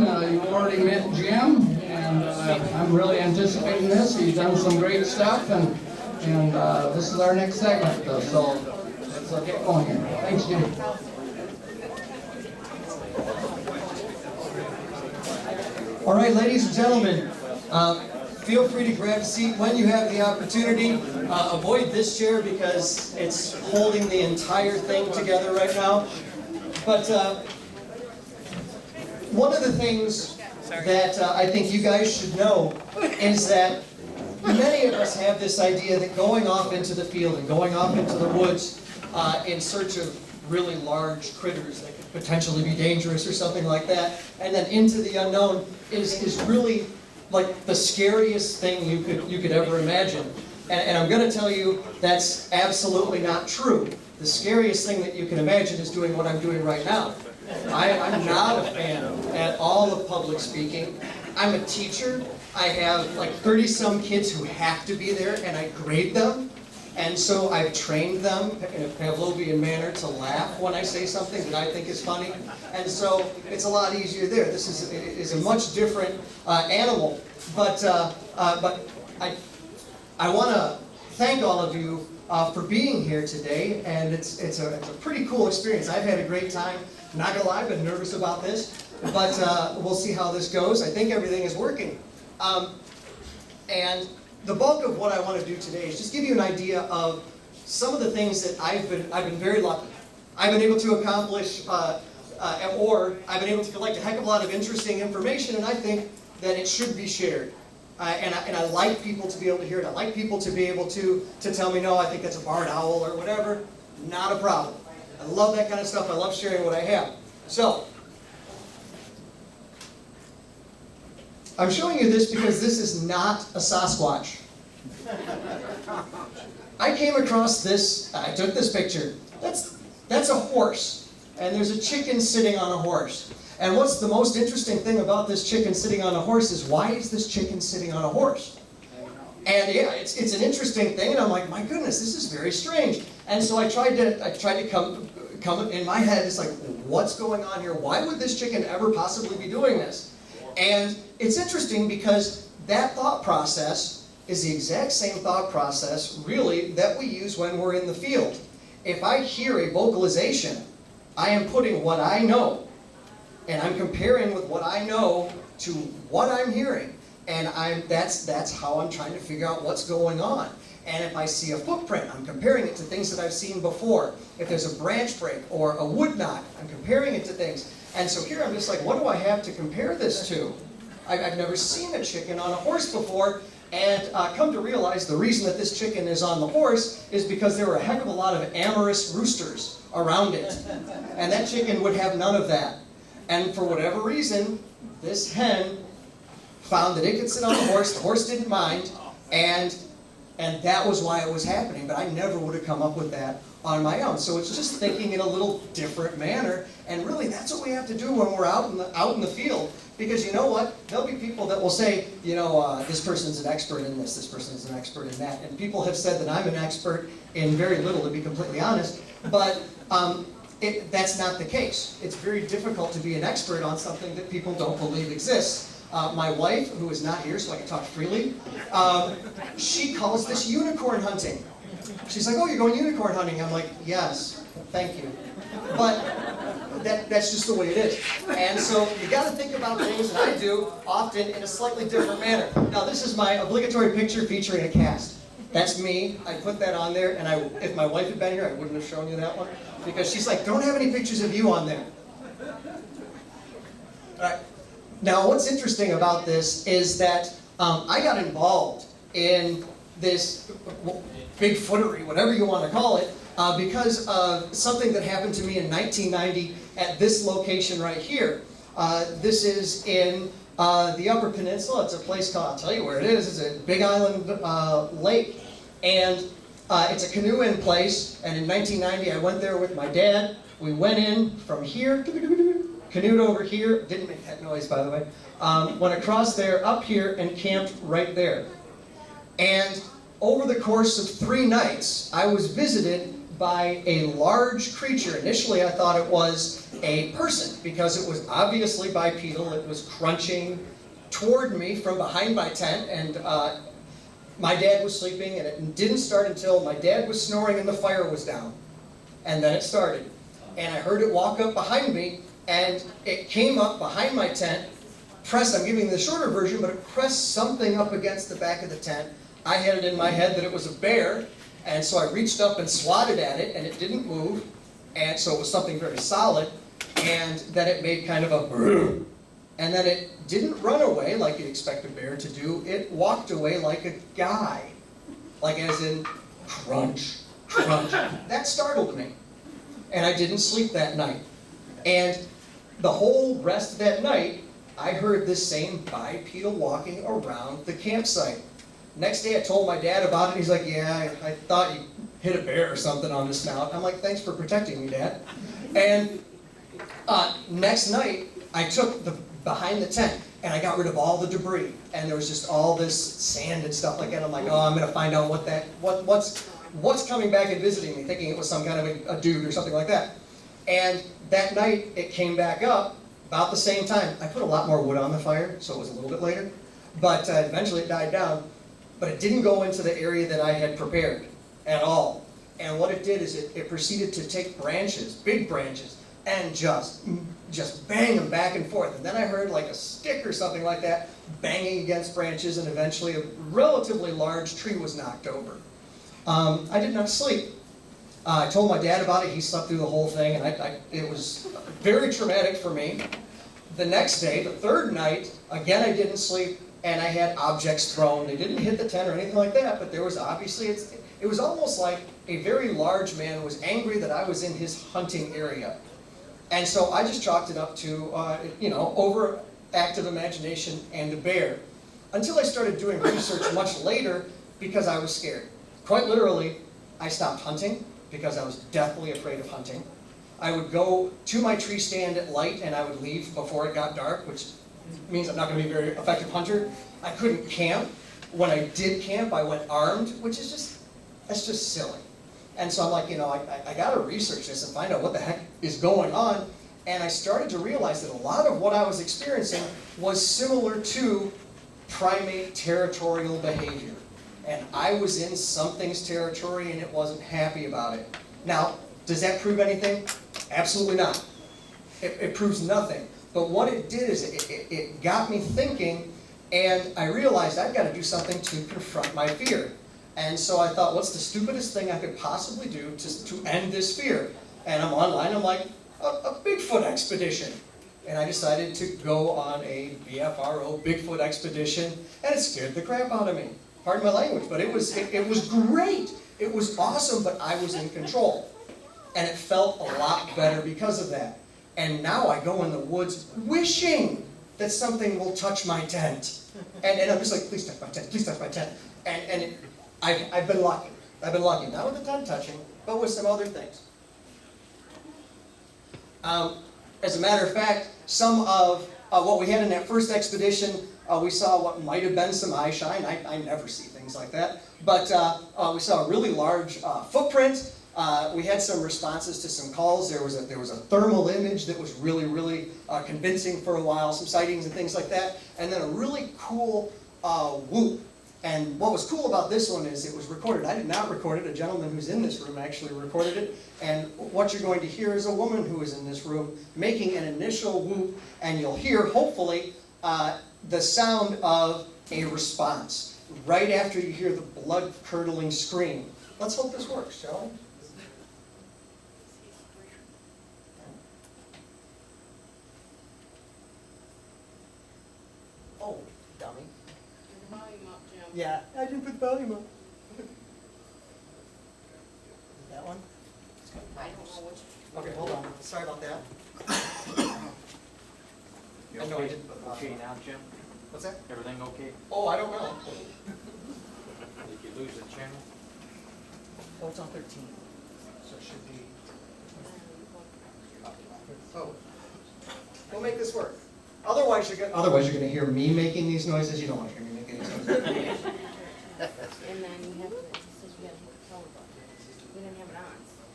everyone. You've already met Jim, and I'm really anticipating this. He's done some great stuff, and this is our next segment. So let's get going here. Thanks, Jim. All right, ladies and gentlemen, feel free to grab a seat when you have the opportunity. Avoid this chair because it's holding the entire thing together right now. But one of the things that I think you guys should know is that many of us have this idea that going off into the field and going off into the woods in search of really large critters that could potentially be dangerous or something like that, and then into the unknown is really like the scariest thing you could ever imagine. And I'm going to tell you that's absolutely not true. The scariest thing that you can imagine is doing what I'm doing right now. I'm not a fan at all of public speaking. I'm a teacher. I have like 30-some kids who have to be there, and I grade them. And so I've trained them in a Pavlovian manner to laugh when I say something that I think is funny. And so it's a lot easier there. This is a much different animal. But I want to thank all of you for being here today. And it's a pretty cool experience. I've had a great time. Not gonna lie, I've been nervous about this. But we'll see how this goes. I think everything is working. And the bulk of what I want to do today is just give you an idea of some of the things that I've been very lucky. I've been able to accomplish, or I've been able to collect a heck of a lot of interesting information, and I think that it should be shared. And I like people to be able to hear it. I like people to be able to tell me, no, I think that's a barred owl or whatever. Not a problem. I love that kind of stuff. I love sharing what I have. So, I'm showing you this because this is not a Sasquatch. I came across this, I took this picture. That's a horse, and there's a chicken sitting on a horse. And what's the most interesting thing about this chicken sitting on a horse is, why is this chicken sitting on a horse? And yeah, it's an interesting thing, and I'm like, my goodness, this is very strange. And so I tried to come in my head, it's like, what's going on here? Why would this chicken ever possibly be doing this? And it's interesting because that thought process is the exact same thought process, really, that we use when we're in the field. If I hear a vocalization, I am putting what I know, and I'm comparing with what I know to what I'm hearing. And that's how I'm trying to figure out what's going on. And if I see a footprint, I'm comparing it to things that I've seen before. If there's a branch break or a wood knot, I'm comparing it to things. And so here I'm just like, what do I have to compare this to? I've never seen a chicken on a horse before, and come to realize the reason that this chicken is on the horse is because there were a heck of a lot of amorous roosters around it. And that chicken would have none of that. And for whatever reason, this hen found that it could sit on the horse didn't mind, and that was why it was happening. But I never would have come up with that on my own. So it's just thinking in a little different manner, and really that's what we have to do when we're out in the field. Because you know what? There'll be people that will say, you know, this person's an expert in this person's an expert in that. And people have said that I'm an expert in very little, to be completely honest. But that's not the case. It's very difficult to be an expert on something that people don't believe exists. My wife, who is not here so I can talk freely, she calls this unicorn hunting. She's like, oh, you're going unicorn hunting. I'm like, yes, thank you. But that's just the way it is. And so you got to think about things, and I do, often in a slightly different manner. Now this is my obligatory picture featuring a cast. That's me. I put that on there, and if my wife had been here, I wouldn't have shown you that one. Because she's like, don't have any pictures of you on there. All right. Now what's interesting about this is that I got involved in this Bigfootery, whatever you want to call it, because of something that happened to me in 1990 at this location right here. This is in the Upper Peninsula. It's a place called, I'll tell you where it is. It's a Big Island lake. And it's a canoe-in place. And in 1990, I went there with my dad. We went in from here, canoed over here. Didn't make that noise, by the way. Went across there, up here, and camped right there. And over the course of 3 nights, I was visited by a large creature. Initially, I thought it was a person because it was obviously bipedal. It was crunching toward me from behind my tent, and my dad was sleeping, and it didn't start until my dad was snoring and the fire was down. And then it started. And I heard it walk up behind me, and it came up behind my tent, pressed, I'm giving the shorter version, but it pressed something up against the back of the tent. I had it in my head that it was a bear, and so I reached up and swatted at it, and it didn't move, and so it was something very solid, and then it made kind of a brrr, and then it didn't run away like you'd expect a bear to do. It walked away like a guy, like as in crunch, crunch. That startled me, and I didn't sleep that night. And the whole rest of that night, I heard this same bipedal walking around the campsite. Next day I told my dad about it, he's like, yeah, I thought you hit a bear or something on the snout. I'm like, thanks for protecting me, Dad. And next night, I took the behind the tent, and I got rid of all the debris, and there was just all this sand and stuff like that. I'm like, oh, I'm gonna find out what's coming back and visiting me, thinking it was some kind of a dude or something like that. And that night, it came back up about the same time. I put a lot more wood on the fire, so it was a little bit later, but eventually it died down. But it didn't go into the area that I had prepared at all. And what it did is it proceeded to take branches, big branches, and just bang them back and forth. And then I heard like a stick or something like that banging against branches, and eventually a relatively large tree was knocked over. I did not sleep. I told my dad about it. He slept through the whole thing, and it was very traumatic for me. The next day, the third night, again I didn't sleep, and I had objects thrown. They didn't hit the tent or anything like that, but there was obviously, it was almost like a very large man was angry that I was in his hunting area. And so I just chalked it up to, overactive imagination and a bear. Until I started doing research much later because I was scared. Quite literally, I stopped hunting because I was deathly afraid of hunting. I would go to my tree stand at light and I would leave before it got dark, which means I'm not going to be a very effective hunter. I couldn't camp. When I did camp, I went armed, which is that's just silly. And so I'm like, I got to research this and find out what the heck is going on. And I started to realize that a lot of what I was experiencing was similar to primate territorial behavior. And I was in something's territory and it wasn't happy about it. Now, does that prove anything? Absolutely not. It proves nothing. But what it did is it got me thinking, and I realized I've got to do something to confront my fear. And so I thought, what's the stupidest thing I could possibly do to end this fear? And I'm online, I'm like, a Bigfoot expedition. And I decided to go on a B.F.R.O. Bigfoot expedition, and it scared the crap out of me. Pardon my language, but it was great. It was awesome, but I was in control. And it felt a lot better because of that. And now I go in the woods wishing that something will touch my tent. And I'm just like, please touch my tent, please touch my tent. And I've been lucky. I've been lucky. Not with the tent touching, but with some other things. As a matter of fact, some of what we had in that first expedition, we saw what might have been some eye shine. I never see things like that. But we saw a really large footprint. We had some responses to some calls. There was a thermal image that was really, really convincing for a while, some sightings and things like that. And then a really cool whoop. And what was cool about this one is it was recorded. I did not record it. A gentleman who's in this room actually recorded it. And what you're going to hear is a woman who is in this room making an initial whoop. And you'll hear, hopefully, the sound of a response right after you hear the blood-curdling scream. Let's hope this works, shall we? Oh, dummy. Your volume up, Jim. Yeah, I didn't put the volume up. That one? I don't know which. Okay, hold on. Sorry about that. You I know I okay? didn't put the Okay volume up. now, Jim? What's that? Everything okay? Oh, I don't know. Did you lose the channel? Oh, it's on 13. So it should be. Oh. We'll make this work. Otherwise, you're going to hear me making these noises. You don't want to hear me making these noises. And then you have to, it says you gotta hit the power button. We didn't have it on.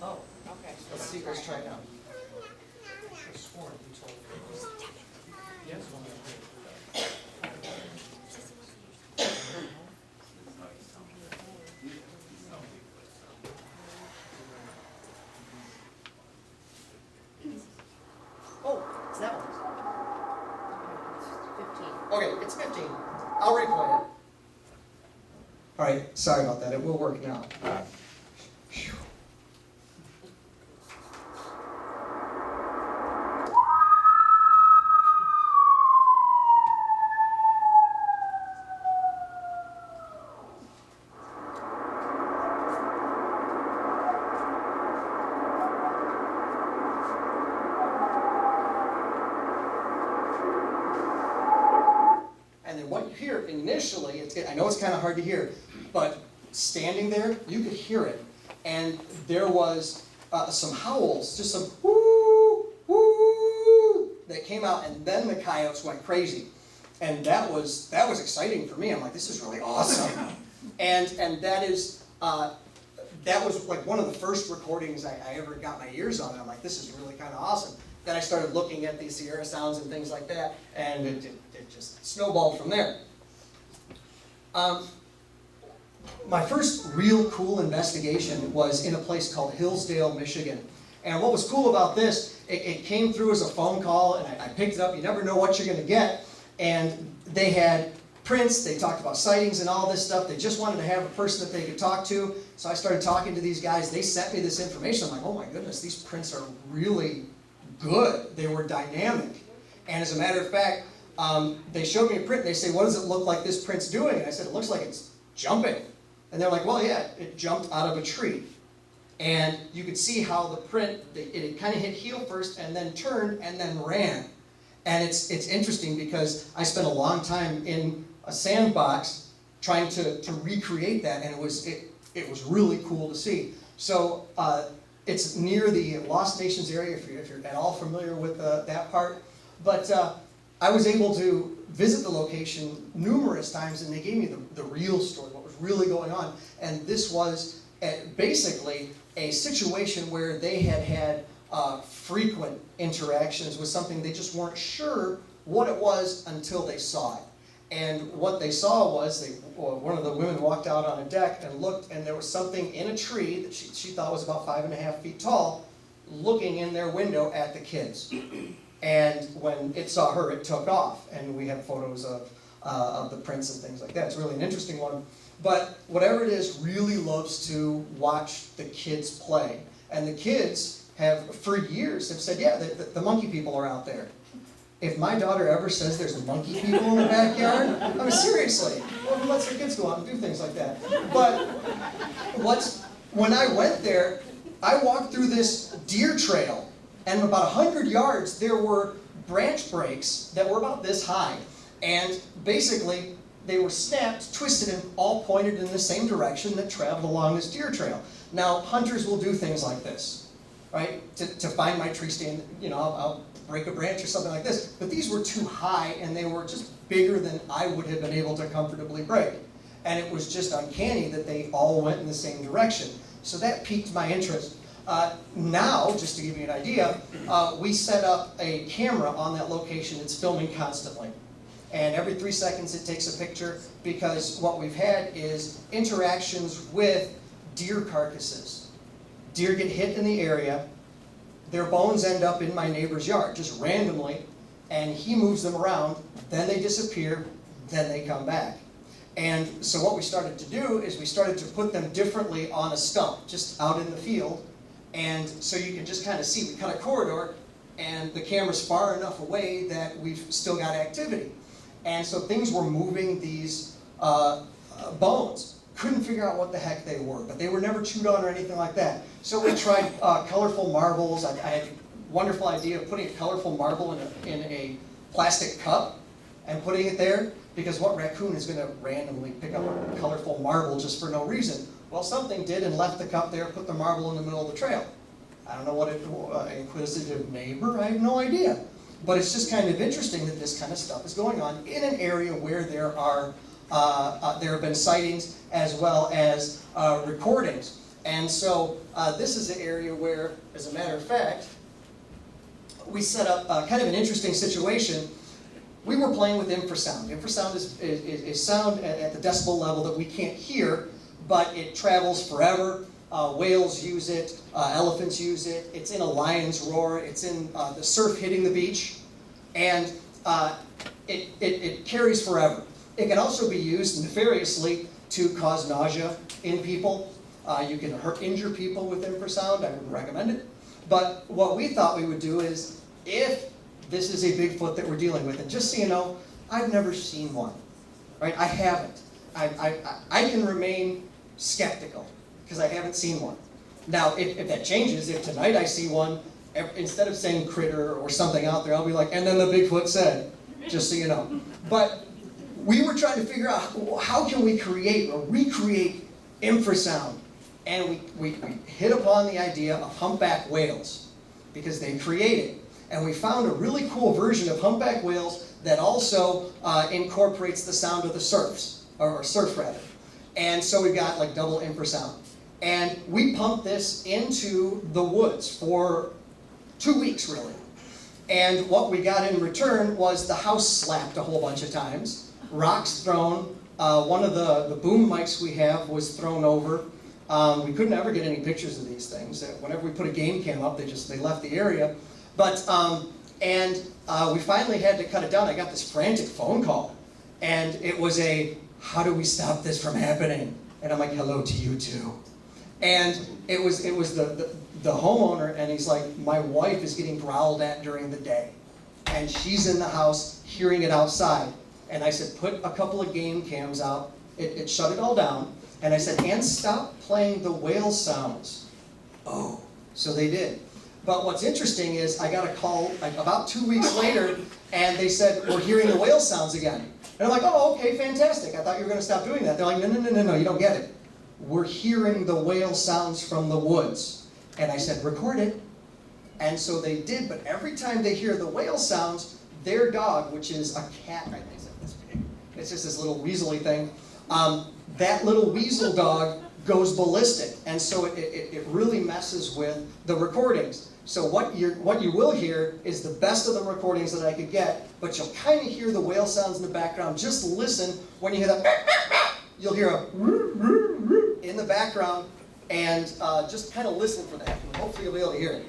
Oh, Okay. let's see, let's try it now. Oh, it's that one. 15. Okay, it's 15. I'll replay it. All right, sorry about that. It will work now. Phew. And then what you hear initially, I know it's kind of hard to hear, but standing there, you could hear it. And there was some howls, just some whoo, whoo, that came out, and then the coyotes went crazy. And that was exciting for me. I'm like, this is really awesome. And that was like one of the first recordings I ever got my ears on. And I'm like, this is really kind of awesome. Then I started looking at these Sierra sounds and things like that, and it just snowballed from there. My first real cool investigation was in a place called Hillsdale, Michigan. And what was cool about this, it came through as a phone call, and I picked it up. You never know what you're going to get. And they had prints, they talked about sightings and all this stuff. They just wanted to have a person that they could talk to. So I started talking to these guys. They sent me this information. I'm like, oh my goodness, these prints are really good. They were dynamic. And as a matter of fact, they showed me a print and they say, what does it look like this print's doing? And I said, it looks like it's jumping. And they're like, well, yeah, it jumped out of a tree. And you could see how the print, it kind of hit heel first and then turned and then ran. And it's interesting because I spent a long time in a sandbox trying to recreate that, and it was really cool to see. So it's near the Lost Nations area, if you're at all familiar with that part. But I was able to visit the location numerous times, and they gave me the real story, what was really going on. And this was basically a situation where they had frequent interactions with something they just weren't sure what it was until they saw it. And what they saw was, one of the women walked out on a deck and looked, and there was something in a tree that she thought was about 5.5 feet tall, looking in their window at the kids. And when it saw her, it took off. And we have photos of the prints and things like that. It's really an interesting one. But whatever it is, really loves to watch the kids play. And the kids have, for years, have said, yeah, the monkey people are out there. If my daughter ever says there's monkey people in the backyard, I mean, seriously, well, who lets their kids go out and do things like that? But when I went there, I walked through this deer trail, and about 100 yards, there were branch breaks that were about this high. And basically, they were snapped, twisted, and all pointed in the same direction that traveled along this deer trail. Now, hunters will do things like this, right? To find my tree stand, I'll break a branch or something like this. But these were too high, and they were just bigger than I would have been able to comfortably break. And it was just uncanny that they all went in the same direction. So that piqued my interest. Now, just to give you an idea, we set up a camera on that location. It's filming constantly. And every 3 seconds it takes a picture, because what we've had is interactions with deer carcasses. Deer get hit in the area. Their bones end up in my neighbor's yard, just randomly, and he moves them around, then they disappear, then they come back. And so what we started to do is we started to put them differently on a stump, just out in the field, and so you can just kind of see, we cut a corridor, and the camera's far enough away that we've still got activity. And so things were moving these bones. Couldn't figure out what the heck they were, but they were never chewed on or anything like that. So we tried colorful marbles. I had a wonderful idea of putting a colorful marble in a plastic cup and putting it there, because what raccoon is going to randomly pick up a colorful marble just for no reason? Well, something did and left the cup there, put the marble in the middle of the trail. I don't know what inquisitive neighbor, I have no idea. But it's just kind of interesting that this kind of stuff is going on in an area where there have been sightings as well as recordings. And so this is an area where, as a matter of fact, we set up kind of an interesting situation. We were playing with infrasound. Infrasound is sound at the decibel level that we can't hear, but it travels forever. Whales use it, elephants use it, it's in a lion's roar, it's in the surf hitting the beach, and it carries forever. It can also be used nefariously to cause nausea in people. You can injure people with infrasound. I wouldn't recommend it. But what we thought we would do is, if this is a Bigfoot that we're dealing with, and just so you know, I've never seen one, right? I haven't. I can remain skeptical because I haven't seen one. Now, if that changes, if tonight I see one, instead of saying critter or something out there, I'll be like, and then the Bigfoot said, just so you know. But we were trying to figure out how can we create or recreate infrasound. And we hit upon the idea of humpback whales because they created. And we found a really cool version of humpback whales that also incorporates the sound of the surfs, or surf rather. And so we've got like double infrasound. And we pumped this into the woods for 2 weeks really. And what we got in return was the house slapped a whole bunch of times, rocks thrown, one of the boom mics we have was thrown over. We couldn't ever get any pictures of these things. Whenever we put a game cam up, they left the area. But, we finally had to cut it down. I got this frantic phone call. And it was how do we stop this from happening? And I'm like, hello to you too. And it was the homeowner, and he's like, my wife is getting growled at during the day. And she's in the house hearing it outside. And I said, put a couple of game cams out. It shut it all down. And I said, and stop playing the whale sounds. Oh, so they did. But what's interesting is I got a call about 2 weeks later, and they said, we're hearing the whale sounds again. And I'm like, oh, okay, fantastic. I thought you were going to stop doing that. They're like, no, you don't get it. We're hearing the whale sounds from the woods. And I said, record it. And so they did, but every time they hear the whale sounds, their dog, which is a cat, I think it's like this big, it's just this little weaselly thing, that little weasel dog goes ballistic. And so it really messes with the recordings. So what you will hear is the best of the recordings that I could get, but you'll kind of hear the whale sounds in the background. Just listen. When you hear that, you'll hear a in the background, and just kind of listen for that. And hopefully you'll be able to hear it.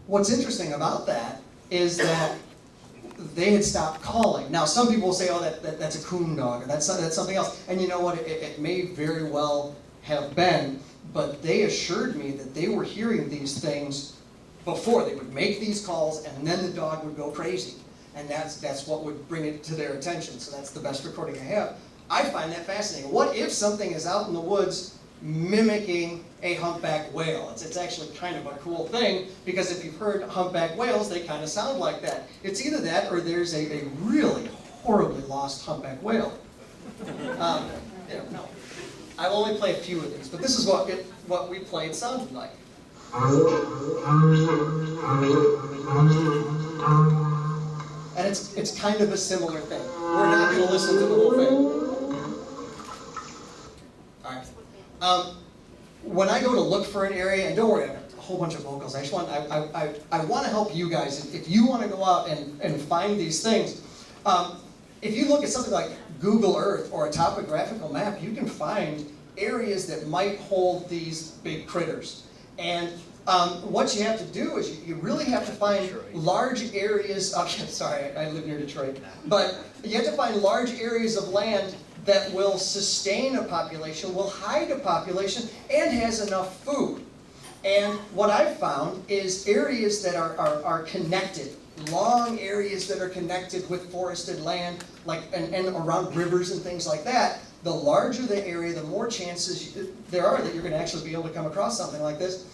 What's interesting about that is that they had stopped calling. Now, some people will say, oh, that's a coon dog, or that's something else. And you know what? It may very well have been, but they assured me that they were hearing these things before. They would make these calls, and then the dog would go crazy. And that's what would bring it to their attention. So that's the best recording I have. I find that fascinating. What if something is out in the woods mimicking a humpback whale? It's actually kind of a cool thing, because if you've heard humpback whales, they kind of sound like that. It's either that or there's a really horribly lost humpback whale. No. I will only play a few of these, but this is what we played sounded like. And it's kind of a similar thing. We're not going to listen to the whole thing. When I go to look for an area, and don't worry, I have a whole bunch of vocals. I want to help you guys. If you want to go out and find these things, if you look at something like Google Earth or a topographical map, you can find areas that might hold these big critters. And what you have to do is you really have to find large areas. Sorry, I live near Detroit, but you have to find large areas of land that will sustain a population, will hide a population, and has enough food. And what I've found is areas that are connected long areas that are connected with forested land, like and around rivers and things like that, the larger the area, the more chances there are that you're going to actually be able to come across something like this.